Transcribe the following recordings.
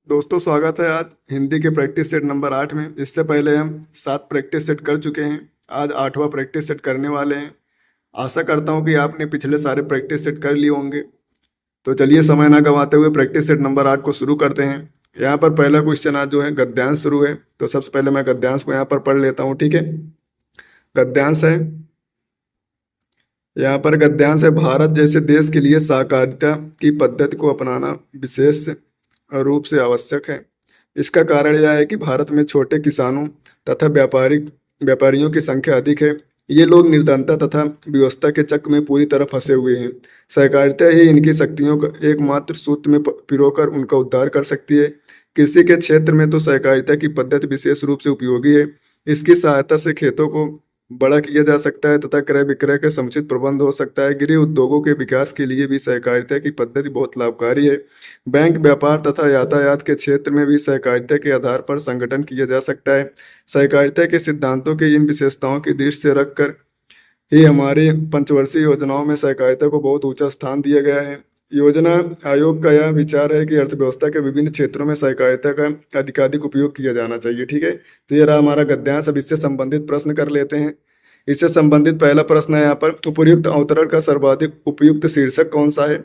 दोस्तों स्वागत है आज हिंदी के प्रैक्टिस सेट नंबर 8 में। इससे पहले हम 7 प्रैक्टिस सेट कर चुके हैं। आज 8वां प्रैक्टिस सेट करने वाले हैं। आशा करता हूं कि आपने पिछले सारे प्रैक्टिस सेट कर लिए होंगे। तो चलिए समय ना गंवाते हुए प्रैक्टिस सेट नंबर 8 को शुरू करते हैं। यहाँ पर पहला क्वेश्चन आज जो है गद्यांश शुरू है। तो सबसे पहले मैं गद्यांश को यहाँ पर पढ़ लेता हूँ, ठीक है। गद्यांश है, यहाँ पर गद्यांश है, भारत जैसे देश के लिए सहकारिता की पद्धति को अपनाना विशेष रूप से आवश्यक है। इसका कारण यह है कि भारत में छोटे किसानों तथा व्यापारियों की संख्या अधिक है। ये लोग निर्धनता तथा व्यवस्था के चक्र में पूरी तरह फंसे हुए हैं। सहकारिता ही इनकी शक्तियों का एकमात्र सूत्र में पिरोकर उनका उद्धार कर सकती है। कृषि के क्षेत्र में तो सहकारिता की पद्धति विशेष रूप से उपयोगी है। इसकी सहायता से खेतों को बड़ा किया जा सकता है तथा क्रय विक्रय का समुचित प्रबंध हो सकता है। गृह उद्योगों के विकास के लिए भी सहकारिता की पद्धति बहुत लाभकारी है। बैंक, व्यापार तथा यातायात के क्षेत्र में भी सहकारिता के आधार पर संगठन किया जा सकता है। सहकारिता के सिद्धांतों की इन विशेषताओं की दृष्टि से रखकर ही हमारी पंचवर्षीय योजनाओं में सहकारिता को बहुत ऊंचा स्थान दिया गया है। योजना आयोग का यह विचार है कि अर्थव्यवस्था के विभिन्न क्षेत्रों में सहकारिता का अधिकाधिक उपयोग किया जाना चाहिए, ठीक है। तो ये रहा हमारा गद्यांश। अब इससे संबंधित प्रश्न कर लेते हैं। इससे संबंधित पहला प्रश्न है यहाँ पर, उपर्युक्त अवतरण का सर्वाधिक उपयुक्त शीर्षक कौन सा है।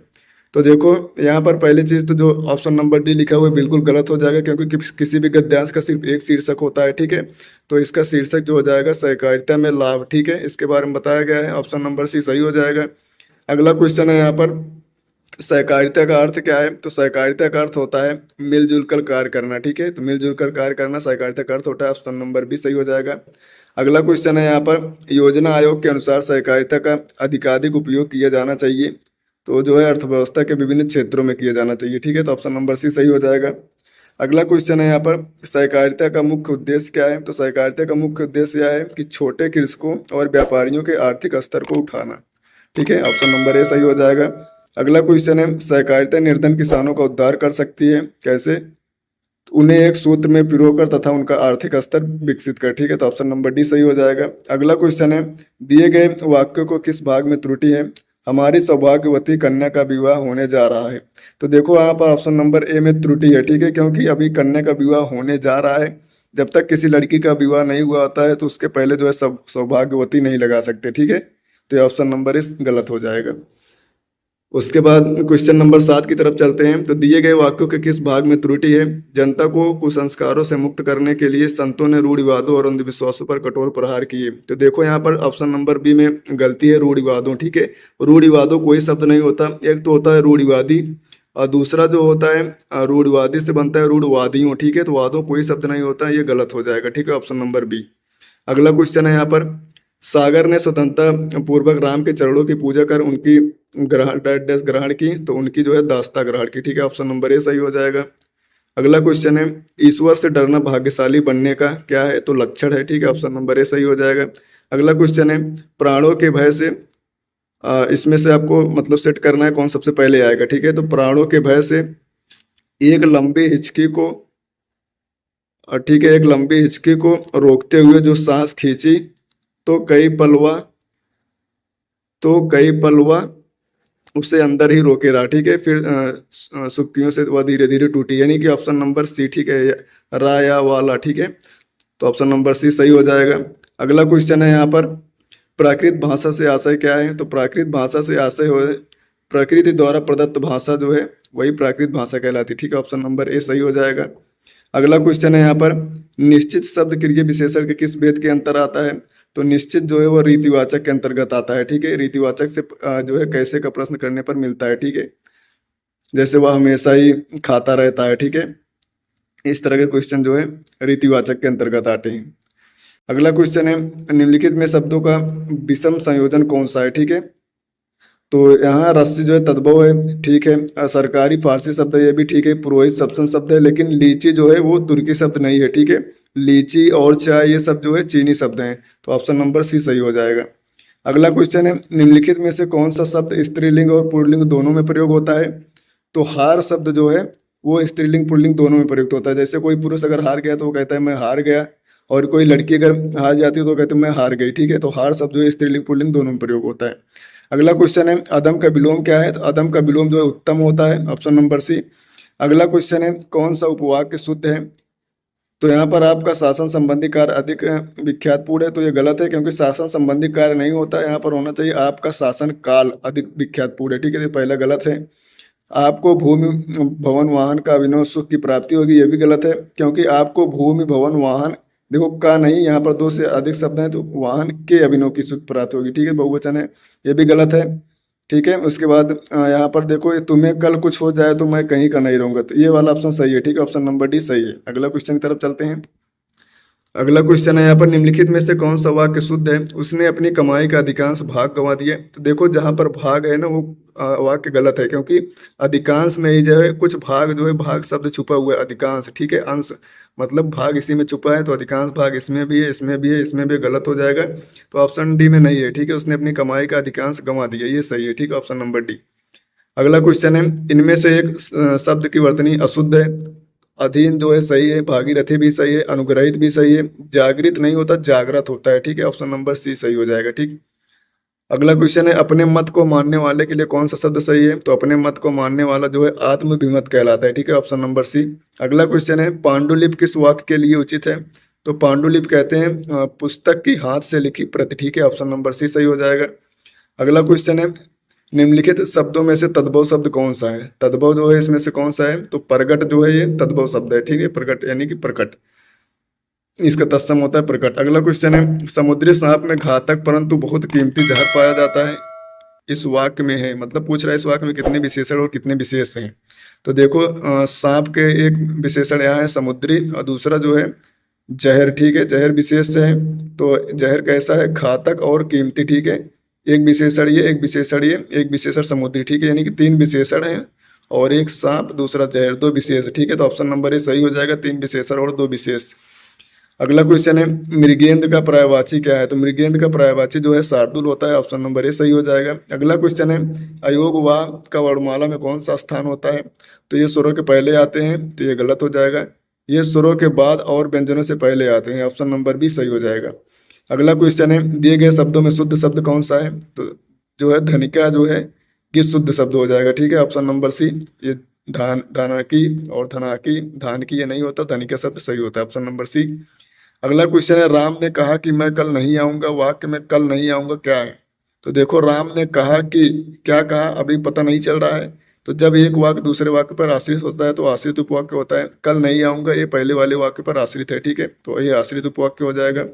तो देखो यहाँ पर पहली चीज तो जो ऑप्शन नंबर डी लिखा हुआ है बिल्कुल गलत हो जाएगा, क्योंकि किसी भी गद्यांश का सिर्फ एक शीर्षक होता है, ठीक है। तो इसका शीर्षक जो हो जाएगा सहकारिता में लाभ, ठीक है। इसके बारे में बताया गया है, ऑप्शन नंबर सी सही हो जाएगा। अगला क्वेश्चन है यहाँ पर, सहकारिता का अर्थ क्या है। तो सहकारिता का अर्थ होता है मिलजुल कर कार्य करना, ठीक है। तो मिलजुल कर कार्य करना सहकारिता का अर्थ होता है। ऑप्शन नंबर बी सही हो जाएगा। अगला क्वेश्चन है यहाँ पर, योजना आयोग के अनुसार सहकारिता का अधिकाधिक उपयोग किया जाना चाहिए। तो जो है अर्थव्यवस्था के विभिन्न क्षेत्रों में किया जाना चाहिए, ठीक है। तो ऑप्शन नंबर सी सही हो जाएगा। अगला क्वेश्चन है यहाँ पर, सहकारिता का मुख्य उद्देश्य क्या है। तो सहकारिता का मुख्य उद्देश्य यह है कि छोटे कृषकों और व्यापारियों के आर्थिक स्तर को उठाना, ठीक है। ऑप्शन नंबर ए सही हो जाएगा। अगला क्वेश्चन है, सहकारिता निर्धन किसानों का उद्धार कर सकती है, कैसे। उन्हें एक सूत्र में पिरोकर तथा उनका आर्थिक स्तर विकसित कर, ठीक है। तो ऑप्शन नंबर डी सही हो जाएगा। अगला क्वेश्चन है, दिए गए वाक्यों को किस भाग में त्रुटि है। हमारी सौभाग्यवती कन्या का विवाह होने जा रहा है। तो देखो यहाँ पर ऑप्शन नंबर ए में त्रुटि है, ठीक है, क्योंकि अभी कन्या का विवाह होने जा रहा है। जब तक किसी लड़की का विवाह नहीं हुआ होता है तो उसके पहले जो है सब सौभाग्यवती नहीं लगा सकते, ठीक है। तो ये ऑप्शन नंबर इस गलत हो जाएगा। उसके बाद क्वेश्चन नंबर 7 की तरफ चलते हैं। तो दिए गए वाक्यों के किस भाग में त्रुटि है। जनता को कुसंस्कारों से मुक्त करने के लिए संतों ने रूढ़िवादों और अंधविश्वासों पर कठोर प्रहार किए। तो देखो यहाँ पर ऑप्शन नंबर बी में गलती है, रूढ़िवादों, ठीक है। रूढ़िवादों कोई शब्द नहीं होता। एक तो होता है रूढ़िवादी और दूसरा जो होता है रूढ़िवादी से बनता है रूढ़वादियों, ठीक है। तो वादों कोई शब्द नहीं होता, ये गलत हो जाएगा, ठीक है। Option number B. अगला क्वेश्चन है यहाँ पर, सागर ने स्वतंत्रता पूर्वक राम के चरणों की पूजा कर उनकी ग्रहण की। तो उनकी जो है दास्ता ग्रहण की, ठीक है। ऑप्शन नंबर ए सही हो जाएगा। अगला क्वेश्चन है, ईश्वर से डरना भाग्यशाली बनने का क्या है। तो लक्षण है, ठीक है। ऑप्शन नंबर ए सही हो जाएगा। अगला क्वेश्चन है, प्राणों के भय से इसमें से आपको मतलब सेट करना है कौन सबसे पहले आएगा, ठीक है। तो प्राणों के भय से एक लंबी हिचकी को ठीक है, एक लंबी हिचकी को रोकते हुए जो सांस खींची तो कई पलवा उसे अंदर ही रोके रहा, ठीक है। फिर सुक्कियों से वह धीरे धीरे टूटी, यानी कि ऑप्शन नंबर सी, ठीक है, रा या वाला, ठीक है। तो ऑप्शन नंबर सी सही हो जाएगा। अगला क्वेश्चन है यहाँ पर, प्राकृत भाषा से आशय क्या है। तो प्राकृत भाषा से आशय हो प्रकृति द्वारा प्रदत्त भाषा जो है वही प्राकृत भाषा कहलाती, ठीक है। ऑप्शन नंबर ए सही हो जाएगा। अगला क्वेश्चन है यहाँ पर, निश्चित शब्द क्रिया विशेषण के किस भेद के अंतर आता है। तो निश्चित जो है वो रीतिवाचक के अंतर्गत आता है, ठीक है। रीतिवाचक से जो है कैसे का प्रश्न करने पर मिलता है, ठीक है। जैसे वह हमेशा ही खाता रहता है, ठीक है। इस तरह के क्वेश्चन जो है रीतिवाचक के अंतर्गत आते हैं। अगला क्वेश्चन है, निम्नलिखित में शब्दों का विषम संयोजन कौन सा है, ठीक है। तो यहाँ रस्सी जो है तद्भव है, ठीक है। सरकारी फारसी शब्द है, ये भी ठीक है। पुरोहित सप्तम शब्द है, लेकिन लीची जो है वो तुर्की शब्द नहीं है, ठीक है। लीची और चाय ये सब जो है चीनी शब्द हैं। तो ऑप्शन नंबर सी सही हो जाएगा। अगला क्वेश्चन है, निम्नलिखित में से कौन सा शब्द स्त्रीलिंग और पुल्लिंग दोनों में प्रयोग होता है। तो हार शब्द जो है वो स्त्रीलिंग पुल्लिंग दोनों में प्रयुक्त होता है। जैसे कोई पुरुष अगर हार गया तो वो कहता है मैं हार गया, और कोई लड़की अगर हार जाती है तो कहते हैं मैं हार गई, ठीक है। तो हार शब्द जो है स्त्रीलिंग पुल्लिंग दोनों में प्रयोग होता है। अगला क्वेश्चन है, अधम का विलोम क्या है। तो अधम का विलोम जो है उत्तम होता है। Option number C. अगला क्वेश्चन है, कौन सा उपवाक्य शुद्ध है? तो यहाँ पर आपका शासन संबंधी कार्य अधिक विख्यात पूर्ण है, तो ये गलत है, क्योंकि शासन संबंधी कार्य नहीं होता, यहाँ पर होना चाहिए आपका शासन काल अधिक विख्यात पूर्ण है। ठीक है, ये पहला गलत है। आपको भूमि भवन वाहन का अभिनव सुख की प्राप्ति होगी, ये भी गलत है, क्योंकि आपको भूमि भवन वाहन, देखो का नहीं, यहाँ पर दो से अधिक शब्द हैं, तो वाहन के अभिनव की सुख प्राप्ति होगी। ठीक है, बहुवचन है, ये भी गलत है। ठीक है, उसके बाद यहाँ पर देखो, ये तुम्हें कल कुछ हो जाए तो मैं कहीं का नहीं रहूंगा, तो ये वाला ऑप्शन सही है। ठीक है, ऑप्शन नंबर डी सही है। अगला क्वेश्चन की तरफ चलते हैं। अगला क्वेश्चन है यहाँ पर, निम्नलिखित में से कौन सा वाक्य शुद्ध है? उसने अपनी कमाई का अधिकांश भाग गंवा दिए। तो देखो, जहाँ पर भाग है ना, वो वाक्य गलत है, क्योंकि अधिकांश में ही जो है कुछ भाग, जो है भाग शब्द छुपा हुआ है, अधिकांश। ठीक है, अंश मतलब भाग इसी में छुपा है, तो अधिकांश भाग इसमें भी है, इसमें भी है, इसमें भी गलत हो जाएगा, तो ऑप्शन डी में नहीं है। ठीक है, उसने अपनी कमाई का अधिकांश गंवा दिया, ये सही है। ठीक है, ऑप्शन नंबर डी। अगला क्वेश्चन है, इनमें से एक शब्द की वर्तनी अशुद्ध है। अधीन जो है सही है, भागीरथी भी सही है, अनुग्रहित भी सही है, जागृत नहीं होता, जागृत होता है। ठीक है, ऑप्शन नंबर सी सही हो जाएगा। ठीक। अगला क्वेश्चन है, अपने मत को मानने वाले के लिए कौन सा शब्द सही है? तो अपने मत को मानने वाला जो है आत्मभिमत कहलाता है। ठीक है, ऑप्शन नंबर सी। अगला क्वेश्चन है, पांडुलिपि किस वाक्य के लिए उचित है? तो पांडुलिपि कहते हैं पुस्तक की हाथ से लिखी प्रति। ठीक है, ऑप्शन नंबर सी सही हो जाएगा। अगला क्वेश्चन है, निम्नलिखित शब्दों में से तद्भव शब्द कौन सा है? तद्भव जो है इसमें से कौन सा है? तो प्रगट जो है ये तद्भव शब्द है। ठीक है, प्रगट यानी कि प्रकट, इसका तत्सम होता है प्रकट। अगला क्वेश्चन है, समुद्री सांप में घातक परंतु बहुत कीमती जहर पाया जाता है, इस वाक्य में है, मतलब पूछ रहा है इस वाक्य में कितने विशेषण और कितने विशेष हैं? तो देखो, सांप के एक विशेषण यहाँ है समुद्री, और दूसरा जो है जहर। ठीक है, जहर विशेष है, तो जहर कैसा है? घातक और कीमती। ठीक है, एक विशेषण ये, एक विशेषण ये, एक विशेषण समुद्री। ठीक है, यानी कि तीन विशेषण हैं और एक सांप, दूसरा जहर, दो विशेष। ठीक है, तो ऑप्शन नंबर ए सही हो जाएगा, तीन विशेषण और दो विशेष। अगला क्वेश्चन है, मृगेंद्र का पर्यायवाची क्या है? तो मृगेंद्र का पर्यायवाची जो है शार्दुल होता है, ऑप्शन नंबर ए सही हो जाएगा। अगला क्वेश्चन है, अयोग वा का वर्णमाला में कौन सा स्थान होता है? तो ये स्वरों के पहले आते हैं, तो ये गलत हो जाएगा। ये स्वरों के बाद और व्यंजनों से पहले आते हैं, ऑप्शन नंबर बी सही हो जाएगा। अगला क्वेश्चन है, दिए गए शब्दों में शुद्ध शब्द कौन सा है? तो जो है धनिका जो है ये शुद्ध शब्द हो जाएगा। ठीक है, ऑप्शन नंबर सी। ये धाना की और धना की, धान की ये नहीं होता, धनिका शब्द सही होता है, ऑप्शन नंबर सी। अगला क्वेश्चन है, राम ने कहा कि मैं कल नहीं आऊंगा, वाक्य में कल नहीं आऊंगा क्या है? तो देखो, राम ने कहा कि, क्या कहा अभी पता नहीं चल रहा है, तो जब एक वाक्य दूसरे वाक्य पर आश्रित होता है तो आश्रित उपवाक्य होता है। कल नहीं आऊंगा ये पहले वाले वाक्य पर आश्रित है। ठीक है, तो ये आश्रित उपवाक्य हो जाएगा।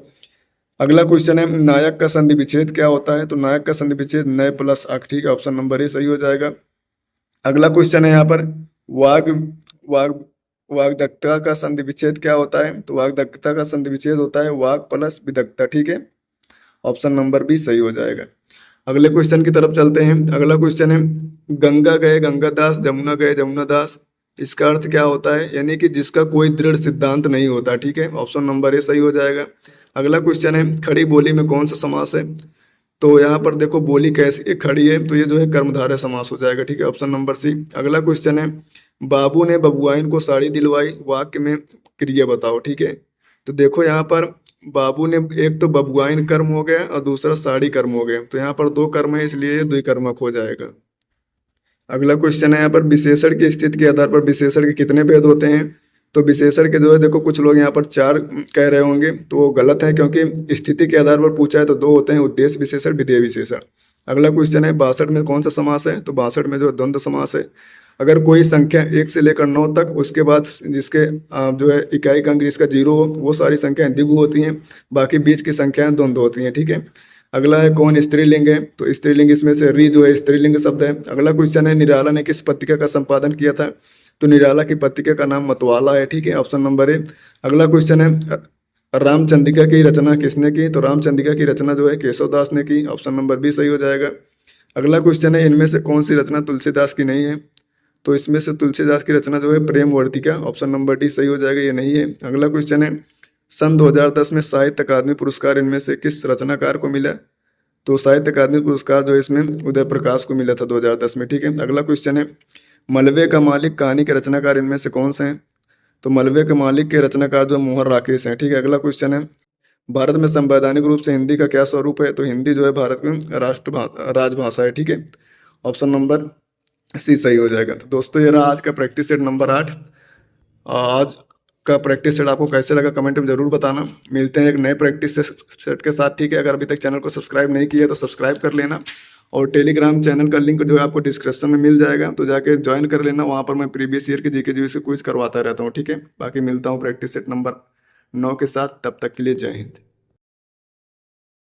अगला क्वेश्चन है, नायक का संधि विच्छेद क्या होता है? तो नायक का संधि विच्छेद नय प्लस अक। ठीक है, ऑप्शन नंबर ए सही हो जाएगा। अगला क्वेश्चन है यहाँ पर, वाग वाग वाग्दत्ता का संधि विच्छेद क्या होता है? तो वाग्दत्ता का संधि विच्छेद होता है वाग प्लस विदग्धता। ठीक है, ऑप्शन नंबर बी सही हो जाएगा। अगले क्वेश्चन की तरफ चलते हैं। अगला क्वेश्चन है, गंगा गए गंगादास, जमुना गए जमुनादास, इसका अर्थ क्या होता है? यानी कि जिसका कोई दृढ़ सिद्धांत नहीं होता। ठीक है, ऑप्शन नंबर ए सही हो जाएगा। अगला क्वेश्चन है, खड़ी बोली में कौन सा समास है? तो यहाँ पर देखो, बोली कैसी खड़ी है, तो ये जो है कर्मधारय समास हो जाएगा। ठीक है, ऑप्शन नंबर सी। अगला क्वेश्चन है, बाबू ने बबुआइन को साड़ी दिलवाई, वाक्य में क्रिया बताओ। ठीक है, तो देखो यहाँ पर बाबू ने, एक तो बबुआइन कर्म हो गया और दूसरा साड़ी कर्म हो गया, तो यहाँ पर दो कर्म है, इसलिए ये द्विकर्मक हो जाएगा। अगला क्वेश्चन है यहाँ पर, विशेषण की स्थिति के आधार पर विशेषण के कितने भेद होते हैं? तो विशेषण के जो है, देखो कुछ लोग यहाँ पर चार कह रहे होंगे, तो वो गलत है, क्योंकि स्थिति के आधार पर पूछा है तो दो होते हैं, उद्देश्य विशेषण, विधेय विशेषण। अगला क्वेश्चन है, 62 में कौन सा समास है? तो 62 में जो है द्वंद्व समास है। अगर कोई संख्या 1 से लेकर 9 तक, उसके बाद जिसके जो है इकाई का अंक जिसका 0 हो, वो सारी संख्याएं द्विगु होती हैं, बाकी बीच की संख्याएं द्वंद्व होती हैं। ठीक है। अगला है, कौन स्त्रीलिंग है? तो स्त्रीलिंग इसमें से री जो है स्त्रीलिंग शब्द है। अगला क्वेश्चन है, निराला ने किस पत्रिका का संपादन किया था? तो निराला की पत्रिका का नाम मतवाला है। ठीक है, ऑप्शन नंबर ए। अगला क्वेश्चन है, रामचंद्रिका की रचना किसने की? तो रामचंद्रिका की रचना जो है केशव दास ने की, ऑप्शन नंबर बी सही हो जाएगा। अगला क्वेश्चन है, इनमें से कौन सी रचना तुलसीदास की नहीं है? तो इसमें से तुलसीदास की रचना जो है प्रेम वर्तिका, ऑप्शन नंबर डी सही हो जाएगा, ये नहीं है। अगला क्वेश्चन है, सन 2010 में साहित्य अकादमी पुरस्कार इनमें से किस रचनाकार को मिला? तो साहित्य अकादमी पुरस्कार जो है इसमें उदय प्रकाश को मिला था 2010 में। ठीक है। अगला क्वेश्चन है, मलबे का मालिक कहानी के रचनाकार इनमें से कौन से हैं? तो मलबे के मालिक के रचनाकार जो मोहन राकेश हैं। ठीक है। अगला क्वेश्चन है, भारत में संवैधानिक रूप से हिंदी का क्या स्वरूप है? तो हिंदी जो है भारत में राजभाषा है। ठीक है, ऑप्शन नंबर सी सही हो जाएगा। तो दोस्तों ये रहा आज का प्रैक्टिस सेट नंबर 8। आज का प्रैक्टिस सेट आपको कैसे लगा कमेंट में जरूर बताना। मिलते हैं एक नए प्रैक्टिस सेट के साथ, ठीक है। अगर अभी तक चैनल को सब्सक्राइब नहीं किया तो सब्सक्राइब कर लेना, और टेलीग्राम चैनल का लिंक जो है आपको डिस्क्रिप्शन में मिल जाएगा, तो जाके ज्वाइन कर लेना। वहाँ पर मैं प्रीवियस ईयर के जीके जीएस क्विज करवाता रहता हूँ, ठीक है। बाकी मिलता हूँ प्रैक्टिस सेट नंबर 9 के साथ, तब तक के लिए जय हिंद।